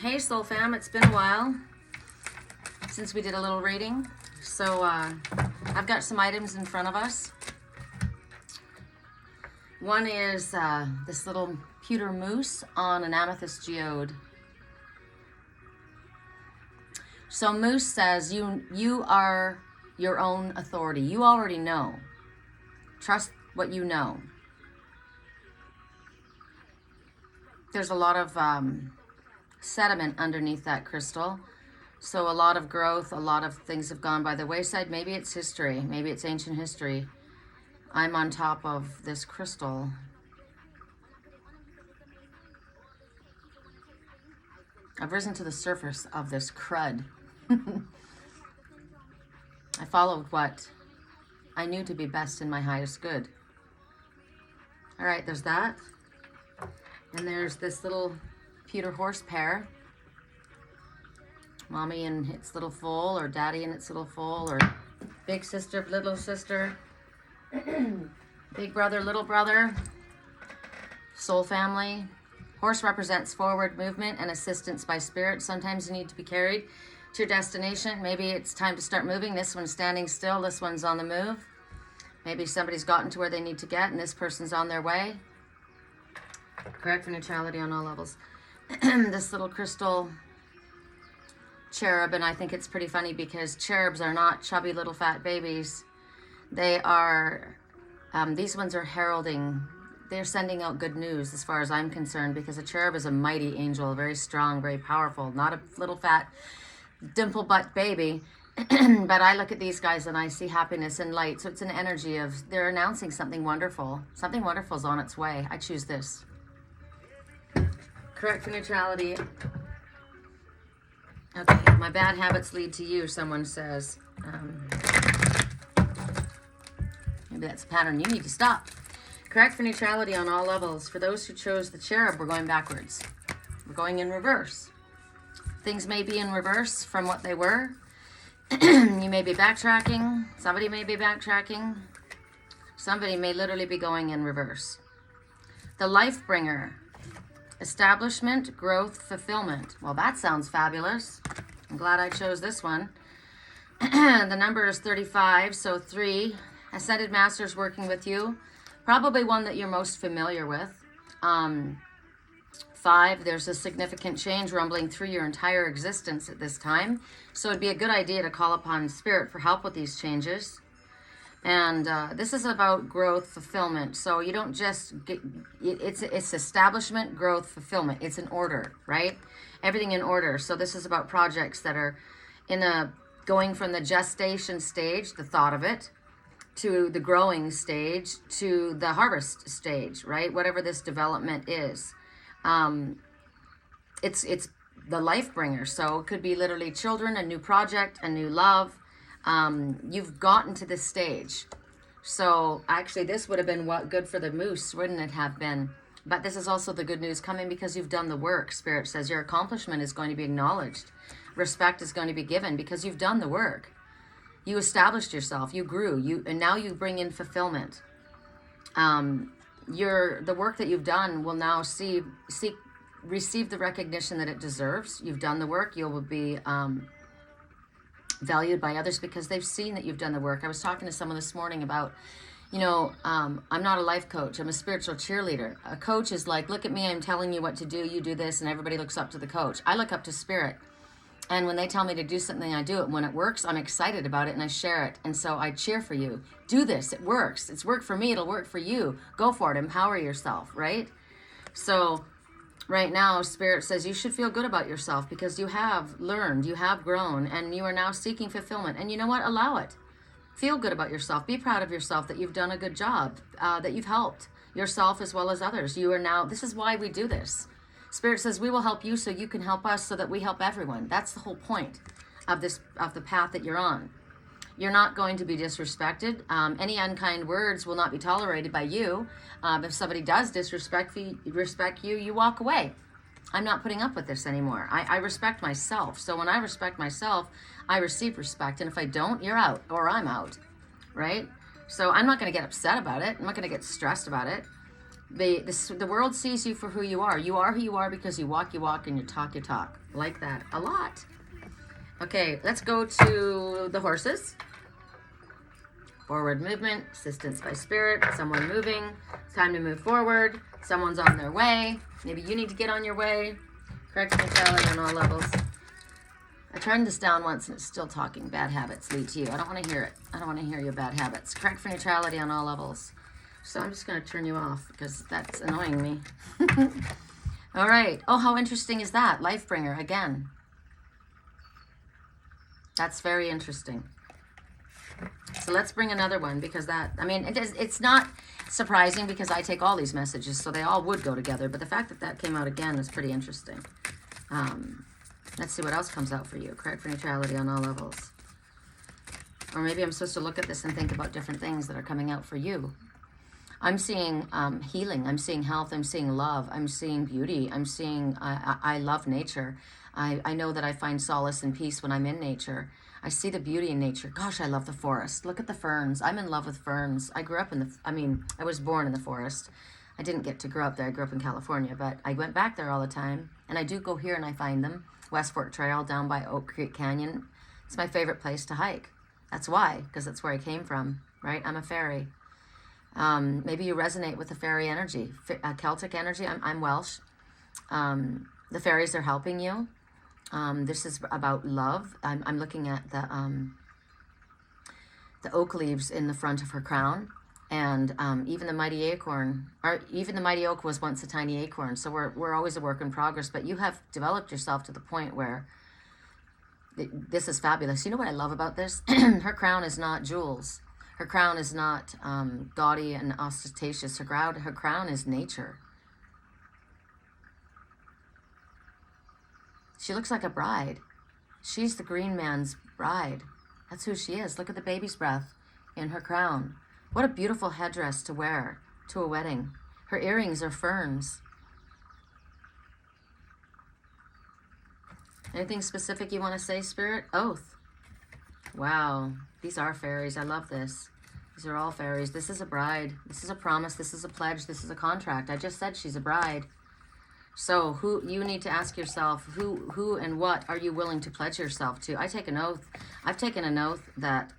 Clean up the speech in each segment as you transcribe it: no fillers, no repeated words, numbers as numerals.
Hey Soul Fam, it's been a while since we did a little reading. So I've got some items in front of us. One is this little pewter mousse on an amethyst geode. So mousse says you are your own authority. You already know. Trust what you know. There's a lot of sediment underneath that crystal. So a lot of growth, a lot of things have gone by the wayside. Maybe it's history. Maybe it's ancient history. I'm on top of this crystal. I've risen to the surface of this crud. I followed what I knew to be best in my highest good. All right, there's that. And there's this little pewter horse pair. Mommy in its little foal, or daddy in its little foal, or big sister, little sister, big brother, little brother, soul family. Horse represents forward movement and assistance by spirit. Sometimes you need to be carried to your destination. Maybe it's time to start moving. This one's standing still. This one's on the move. Maybe somebody's gotten to where they need to get and this person's on their way. Correct for neutrality on all levels. This little crystal cherub, and I think it's pretty funny because cherubs are not chubby little fat babies. They are, these ones are heralding, they're sending out good news as far as I'm concerned, because a cherub is a mighty angel, very strong, very powerful, not a little fat dimple butt baby. But I look at these guys and I see happiness and light. So it's an energy of, they're announcing something wonderful. Something wonderful is on its way. I choose this. Correct for neutrality. Okay, my bad habits lead to you, someone says. Maybe that's a pattern you need to stop. Correct for neutrality on all levels. For those who chose the cherub, we're going backwards. We're going in reverse. Things may be in reverse from what they were. You may be backtracking. Somebody may be backtracking. Somebody may literally be going in reverse. The life bringer. Establishment, growth, fulfillment. Well, that sounds fabulous. I'm glad I chose this one. The number is 35, so 3. Ascended Masters working with you. Probably one that you're most familiar with. 5, there's a significant change rumbling through your entire existence at this time. So it'd be a good idea to call upon Spirit for help with these changes. And this is about growth, fulfillment. So you don't just get, it's establishment, growth, fulfillment. It's an order, right? Everything in order. So this is about projects that are going from the gestation stage, the thought of it, to the growing stage, to the harvest stage, right? Whatever this development is. It's the life bringer. So it could be literally children, a new project, a new love. You've gotten to this stage. So actually this would have been good for the moose, wouldn't it have been? But this is also the good news coming because you've done the work. Spirit says your accomplishment is going to be acknowledged. Respect is going to be given because you've done the work. You established yourself, you grew, and now you bring in fulfillment. The work that you've done will now receive the recognition that it deserves. You've done the work. You will be valued by others because they've seen that you've done the work. I was talking to someone this morning about, I'm not a life coach. I'm a spiritual cheerleader. A coach is like, look at me, I'm telling you what to do. You do this, and everybody looks up to the coach. I look up to Spirit. And when they tell me to do something, I do it. When it works, I'm excited about it and I share it. And so I cheer for you. Do this. It works. It's worked for me. It'll work for you. Go for it. Empower yourself, right? So right now, Spirit says you should feel good about yourself because you have learned, you have grown, and you are now seeking fulfillment. And you know what? Allow it. Feel good about yourself. Be proud of yourself that you've done a good job, that you've helped yourself as well as others. You are now, this is why we do this. Spirit says we will help you so you can help us so that we help everyone. That's the whole point of the path that you're on. You're not going to be disrespected. Any unkind words will not be tolerated by you. If somebody does disrespect you, you walk away. I'm not putting up with this anymore. I respect myself. So when I respect myself, I receive respect. And if I don't, you're out or I'm out, right? So I'm not going to get upset about it. I'm not going to get stressed about it. The world sees you for who you are. You are who you are because you walk, and you talk, I like that a lot. Okay, let's go to the horses. Forward movement, assistance by spirit, someone moving. It's time to move forward. Someone's on their way. Maybe you need to get on your way. Correct neutrality on all levels. I turned this down once and it's still talking. Bad habits lead to you. I don't want to hear it. I don't want to hear your bad habits. Correct for neutrality on all levels. So I'm just going to turn you off because that's annoying me. All right. Oh, how interesting is that? Lifebringer again. That's very interesting. So let's bring another one because that, I mean, it's not surprising because I take all these messages, so they all would go together. But the fact that that came out again is pretty interesting. Let's see what else comes out for you. Correct for neutrality on all levels. Or maybe I'm supposed to look at this and think about different things that are coming out for you. I'm seeing healing. I'm seeing health. I'm seeing love. I'm seeing beauty. I'm seeing I love nature. I know that I find solace and peace when I'm in nature. I see the beauty in nature. Gosh, I love the forest. Look at the ferns. I'm in love with ferns. I grew up I was born in the forest. I didn't get to grow up there. I grew up in California, but I went back there all the time. And I do go here and I find them. West Fork Trail down by Oak Creek Canyon. It's my favorite place to hike. That's why, because that's where I came from, right? I'm a fairy. Maybe you resonate with the fairy energy, Celtic energy. I'm Welsh. The fairies are helping you. This is about love. I'm looking at the oak leaves in the front of her crown, and even the mighty acorn, or even the mighty oak was once a tiny acorn. So we're always a work in progress. But you have developed yourself to the point where this is fabulous. You know what I love about this? Her crown is not jewels. Her crown is not gaudy and ostentatious. Her crown is nature. She looks like a bride. She's the green man's bride. That's who she is. Look at the baby's breath in her crown. What a beautiful headdress to wear to a wedding. Her earrings are ferns. Anything specific you want to say, Spirit? Oath. Wow. These are fairies. I love this. These are all fairies. This is a bride. This is a promise. This is a pledge. This is a contract. I just said she's a bride. So who you need to ask yourself, who and what are you willing to pledge yourself to? I take an oath. I've taken an oath that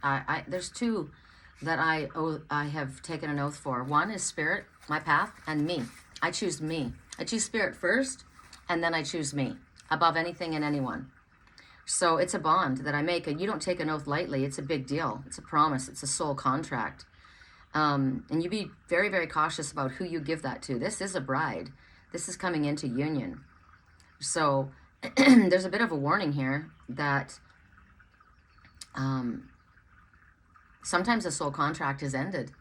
there's two that I have taken an oath for. One is spirit, my path, and me. I choose me. I choose spirit first, and then I choose me above anything and anyone. So it's a bond that I make, and you don't take an oath lightly. It's a big deal. It's a promise. It's a soul contract. And you be very, very cautious about who you give that to. This is a bride. This is coming into union. So there's a bit of a warning here that sometimes a soul contract is ended.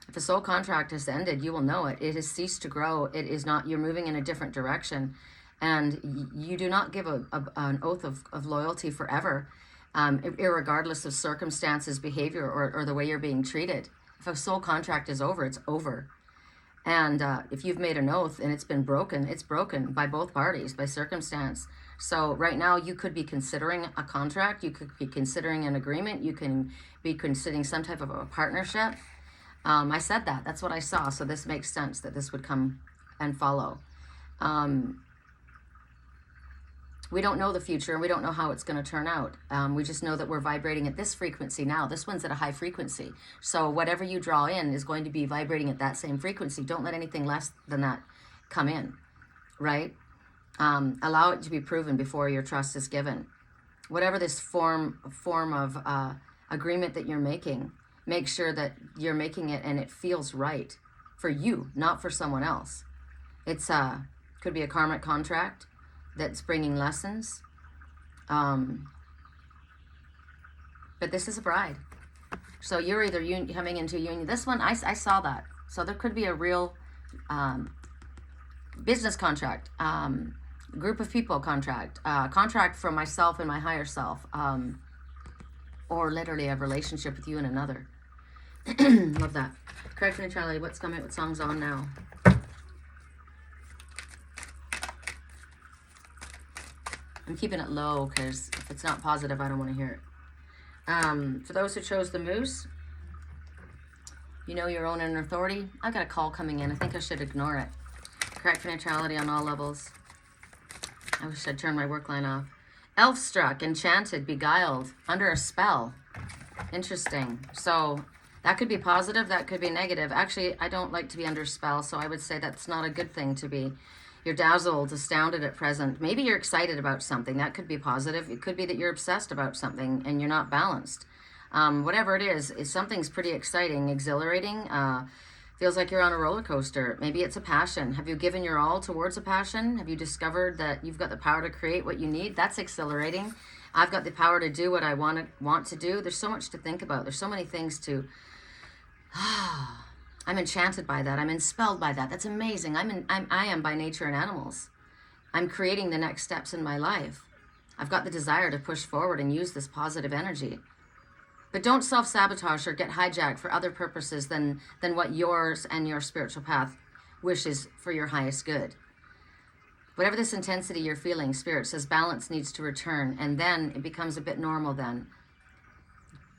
If a soul contract is ended, you will know it. It has ceased to grow. It is not, you're moving in a different direction. And you do not give an oath of loyalty forever, irregardless of circumstances, behavior, or the way you're being treated. If a soul contract is over, it's over. And if you've made an oath and it's been broken, it's broken by both parties, by circumstance. So right now you could be considering a contract. You could be considering an agreement. You can be considering some type of a partnership. I said that. That's what I saw. So this makes sense that this would come and follow. We don't know the future, and we don't know how it's going to turn out. We just know that we're vibrating at this frequency now. This one's at a high frequency. So whatever you draw in is going to be vibrating at that same frequency. Don't let anything less than that come in, right? Allow it to be proven before your trust is given. Whatever this form of agreement that you're making, make sure that you're making it and it feels right for you, not for someone else. It's could be a karmic contract that's bringing lessons. But this is a bride. So you're either coming into union. This one, I saw that. So there could be a real business contract, group of people contract, contract for myself and my higher self, or literally a relationship with you and another. Love that. Correct for neutrality. What's coming? What song's on now? I'm keeping it low because if it's not positive, I don't want to hear it. For those who chose the moose, You know your own inner authority. I've got a call coming in. I think I should ignore it. Correct neutrality on all levels. I wish I'd turn my work line off. Elf struck, enchanted, beguiled, under a spell. Interesting. So that could be positive, that could be negative. Actually, I don't like to be under spell, so I would say that's not a good thing to be. You're dazzled, astounded at present. Maybe you're excited about something. That could be positive. It could be that you're obsessed about something and you're not balanced. Whatever it is, something's pretty exciting, exhilarating. Feels like you're on a roller coaster. Maybe it's a passion. Have you given your all towards a passion? Have you discovered that you've got the power to create what you need? That's exhilarating. I've got the power to do what I want to do. There's so much to think about. There's so many things to... I'm enchanted by that. I'm enspelled by that. That's amazing. I am by nature an animals. I'm creating the next steps in my life. I've got the desire to push forward and use this positive energy. But don't self-sabotage or get hijacked for other purposes than what yours and your spiritual path wishes for your highest good. Whatever this intensity you're feeling, Spirit says balance needs to return, and then it becomes a bit normal then.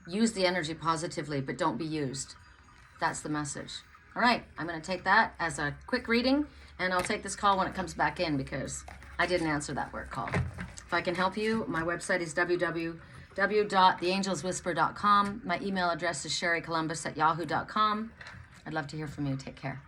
Use the energy positively, but don't be used. That's the message. All right, I'm going to take that as a quick reading, and I'll take this call when it comes back in because I didn't answer that work call. If I can help you, my website is www.theangelswhisper.com. My email address is Sherricolumbus@yahoo.com. I'd love to hear from you. Take care.